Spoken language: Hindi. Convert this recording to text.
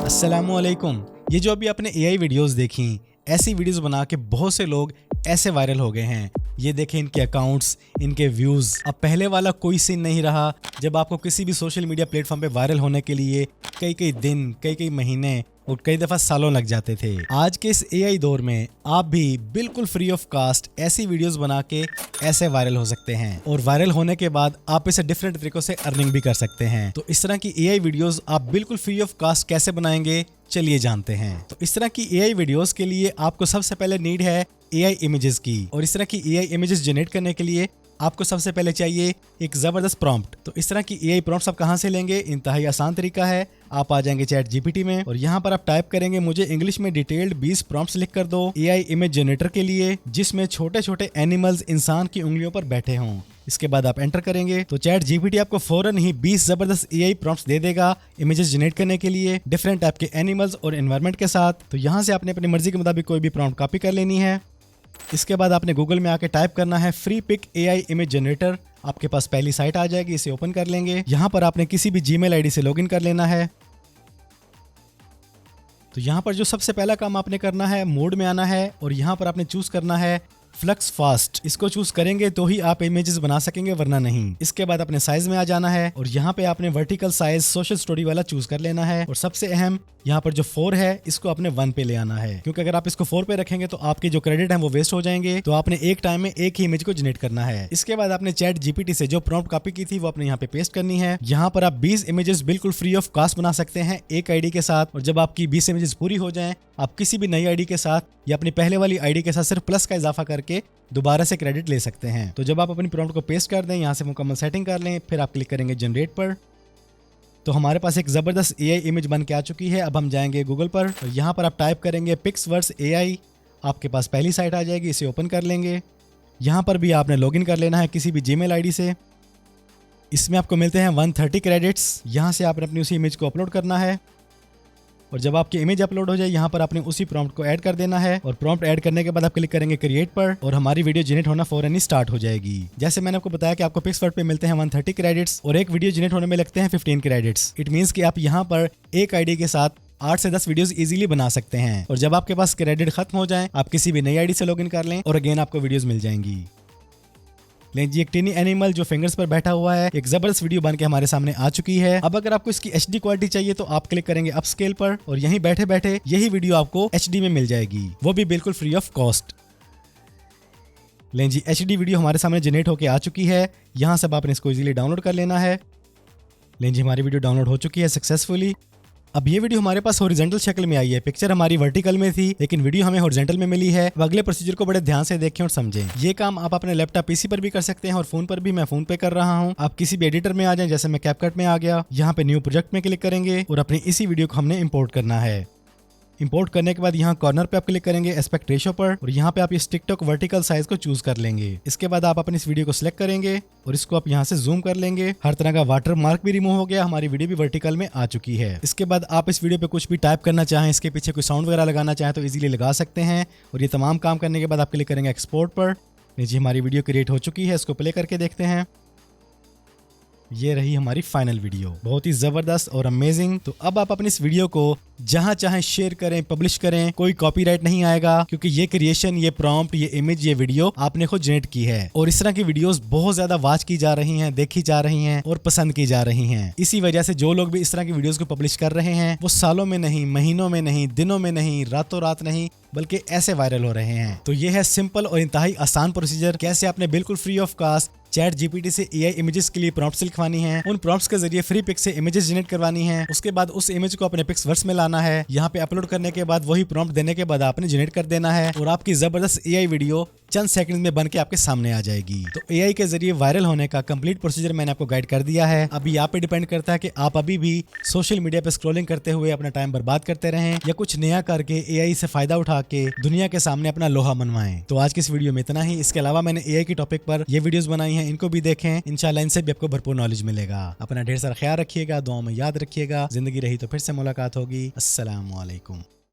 अस्सलामुअलैकुम। ये जो अभी आपने एआई वीडियोस देखी, ऐसी वीडियोस बना के बहुत से लोग ऐसे वायरल हो गए हैं। ये देखें इनके अकाउंट्स, इनके व्यूज। अब पहले वाला कोई सीन नहीं रहा जब आपको किसी भी सोशल मीडिया प्लेटफॉर्म पे वायरल होने के लिए कई कई दिन, कई कई महीने और कई दफा सालों लग जाते थे। आज के इस एआई दौर में आप भी बिल्कुल फ्री ऑफ कास्ट ऐसी वीडियोस बना के ऐसे वायरल हो सकते हैं और वायरल होने के बाद आप इसे डिफरेंट तरीकों से अर्निंग भी कर सकते हैं। तो इस तरह की एआई वीडियोस आप बिल्कुल फ्री ऑफ कास्ट कैसे बनाएंगे, चलिए जानते हैं। तो इस तरह की एआई वीडियोस के लिए आपको सबसे पहले नीड है एआई इमेजेस की, और इस तरह की एआई इमेजेस जनरेट करने के लिए आपको सबसे पहले चाहिए एक जबरदस्त प्रॉम्प्ट। तो इस तरह की एआई प्रॉम्प्ट्स आप कहां से लेंगे? इंतहाई आसान तरीका है, आप आ जाएंगे चैट जीपीटी में और यहां पर आप टाइप करेंगे मुझे इंग्लिश में डिटेल्ड 20 प्रॉम्प्ट्स लिख कर दो एआई इमेज जनरेटर के लिए जिसमें छोटे छोटे एनिमल्स इंसान की उंगलियों पर बैठे हों। इसके बाद आप एंटर करेंगे तो चैट जीपीटी आपको फौरन ही 20 जबरदस्त एआई प्रॉम्प्ट्स दे देगा इमेजेस जनरेट करने के लिए डिफरेंट टाइप के एनिमल्स और एनवायरनमेंट के साथ। तो यहाँ से आपने अपनी मर्जी के मुताबिक कोई भी प्रॉम्प्ट कॉपी कर लेनी है। इसके बाद आपने गूगल में आके टाइप करना है Freepik AI image generator. आपके पास पहली साइट आ जाएगी, इसे ओपन कर लेंगे। यहाँ पर आपने किसी भी जीमेल आईडी से लॉगिन कर लेना है। तो यहाँ पर जो सबसे पहला काम आपने करना है, मोड में आना है और यहाँ पर आपने चूज करना है फ्लक्स फास्ट। इसको चूज करेंगे तो ही आप इमेजेस बना सकेंगे, वरना नहीं। इसके बाद अपने साइज में आ जाना है और यहाँ पे आपने वर्टिकल साइज सोशल स्टोरी वाला चूज कर लेना है। और सबसे अहम यहाँ पर जो 4 है इसको आपने 1 पे ले आना है, क्योंकि अगर आप इसको 4 पे रखेंगे तो आपके जो क्रेडिट है वो वेस्ट हो जाएंगे। तो आपने एक टाइम में एक ही इमेज को जनरेट करना है। इसके बाद आपने चैट जीपीटी से जो प्रॉम्प्ट कॉपी की थी वो आपने यहाँ पे पेस्ट करनी है। यहाँ पर आप 20 इमेजेस बिल्कुल फ्री ऑफ कास्ट बना सकते हैं एक आईडी के साथ। और जब आपकी 20 इमेजेस पूरी हो जाएं, आप किसी भी नई आईडी के साथ या अपनी पहले वाली आईडी के साथ सिर्फ प्लस का इजाफा करके दोबारा से क्रेडिट ले सकते हैं। तो जब आप अपनी प्रॉम्प्ट को पेस्ट कर दें, यहाँ से मुकम्मल सेटिंग कर लें, फिर आप क्लिक करेंगे जनरेट पर। तो हमारे पास एक जबरदस्त एआई इमेज बन के आ चुकी है। अब हम जाएंगे गूगल पर और यहाँ पर आप टाइप करेंगे पिक्सवर्स एआई। आपके पास पहली साइट आ जाएगी, इसे ओपन कर लेंगे। यहाँ पर भी आपने लॉगिन कर लेना है किसी भी जीमेल आईडी से। इसमें आपको मिलते हैं 130 क्रेडिट्स। यहाँ से आपने अपनी उसी इमेज को अपलोड करना है और जब आपकी इमेज अपलोड हो जाए यहाँ पर आपने उसी प्रॉम्प्ट को ऐड कर देना है। और प्रॉम्प्ट ऐड करने के बाद आप क्लिक करेंगे क्रिएट पर और हमारी वीडियो जनरेट होना फौरन ही स्टार्ट हो जाएगी। जैसे मैंने आपको बताया कि आपको पिक्सवर्ड पे मिलते हैं 130 क्रेडिट्स और एक वीडियो जनरेट होने में लगते हैं 15 क्रेडिट्स। इट मींस कि आप यहाँ पर एक आईडी के साथ 8 से 10 वीडियोस इजीली बना सकते हैं। और जब आपके पास क्रेडिट खत्म हो जाए, आप किसी भी नई आईडी से लॉगिन कर लें और अगेन आपको वीडियोस मिल जाएंगी। लेकिन जी एक टीनी एनिमल जो फिंगर्स पर बैठा हुआ है, एक जबरदस्त वीडियो बन के हमारे सामने आ चुकी है। अब अगर आपको इसकी एचडी क्वालिटी चाहिए तो आप क्लिक करेंगे अपस्केल पर और यहीं बैठे बैठे यही वीडियो आपको एचडी में मिल जाएगी, वो भी बिल्कुल फ्री ऑफ कॉस्ट। लेकिन जी एचडी वीडियो हमारे सामने जनरेट होके आ चुकी है। यहाँ से आपने इसको इजीली डाउनलोड कर लेना है। लेकिन जी हमारी वीडियो डाउनलोड हो चुकी है सक्सेसफुली। अब ये वीडियो हमारे पास हॉरिजॉन्टल शक्ल में आई है। पिक्चर हमारी वर्टिकल में थी लेकिन वीडियो हमें हॉरिजॉन्टल में मिली है। अब अगले प्रोसीजर को बड़े ध्यान से देखें और समझें। ये काम आप अपने लैपटॉप पीसी पर भी कर सकते हैं और फोन पर भी। मैं फोन पे कर रहा हूँ। आप किसी भी एडिटर में आ जाएं, जैसे मैं कैपकट में आ गया। यहाँ पे न्यू प्रोजेक्ट में क्लिक करेंगे और अपनी इसी वीडियो को हमने इंपोर्ट करना है। इंपोर्ट करने के बाद यहाँ कॉर्नर पे आप क्लिक करेंगे एस्पेक्ट रेशो पर और यहाँ पे आप इस टिकटॉक वर्टिकल साइज को चूज कर लेंगे। इसके बाद आप अपनी इस वीडियो को सिलेक्ट करेंगे और इसको आप यहाँ से जूम कर लेंगे। हर तरह का वाटर मार्क भी रिमूव हो गया, हमारी वीडियो भी वर्टिकल में आ चुकी है। इसके बाद आप इस वीडियो पे कुछ भी टाइप करना चाहें, इसके पीछे कोई साउंड वगैरह लगाना चाहें तो इजीली लगा सकते हैं। और ये तमाम काम करने के बाद आप क्लिक करेंगे एक्सपोर्ट पर। नीचे हमारी वीडियो क्रिएट हो चुकी है, इसको प्ले करके देखते हैं। ये रही हमारी फाइनल वीडियो, बहुत ही जबरदस्त और अमेजिंग। तो अब आप अपनी इस वीडियो को जहां चाहें शेयर करें, पब्लिश करें, कोई कॉपीराइट नहीं आएगा, क्योंकि ये क्रिएशन, ये प्रॉम्प्ट, ये इमेज, ये वीडियो आपने खुद जनरेट की है। और इस तरह की वीडियोस बहुत ज्यादा वॉच की जा रही हैं, देखी जा रही हैं और पसंद की जा रही हैं। इसी वजह से जो लोग भी इस तरह की वीडियोस को पब्लिश कर रहे हैं वो सालों में नहीं, महीनों में नहीं, दिनों में नहीं, रातों रात नहीं, बल्कि ऐसे वायरल हो रहे हैं। तो ये है सिंपल और इंतहाई आसान प्रोसीजर, कैसे आपने बिल्कुल free of cost ChatGPT से एआई इमेजेस के लिए प्रॉम्प्ट्स लिखवानी है। उन प्रॉम्प्ट्स के जरिए फ्री पिक से इमेजेस जनरेट करवानी है। उसके बाद उस इमेज को अपने पिक्सवर्स में लाना है। यहाँ पे अपलोड करने के बाद वही प्रॉम्प्ट देने के बाद आपने जनरेट कर देना है और आपकी जबरदस्त एआई वीडियो चंद सेकंड में बन के आपके सामने आ जाएगी। तो एआई के जरिए वायरल होने का कंप्लीट प्रोसीजर मैंने आपको गाइड कर दिया है। अभी आप पे डिपेंड करता है कि आप अभी भी सोशल मीडिया पे स्क्रॉलिंग करते हुए अपना टाइम बर्बाद करते रहें या कुछ नया करके एआई से फायदा उठा के दुनिया के सामने अपना लोहा मनवाएं। तो आज की इस वीडियो में इतना ही। इसके अलावा मैंने एआई की टॉपिक पर ये वीडियोस बनाई हैं, इनको भी देखें। इंशाल्लाह इनसे भी आपको भरपूर नॉलेज मिलेगा। अपना ढेर सारा ख्याल रखिएगा, दुआ में याद रखिएगा। जिंदगी रही तो फिर से मुलाकात होगी। अस्सलाम वालेकुम।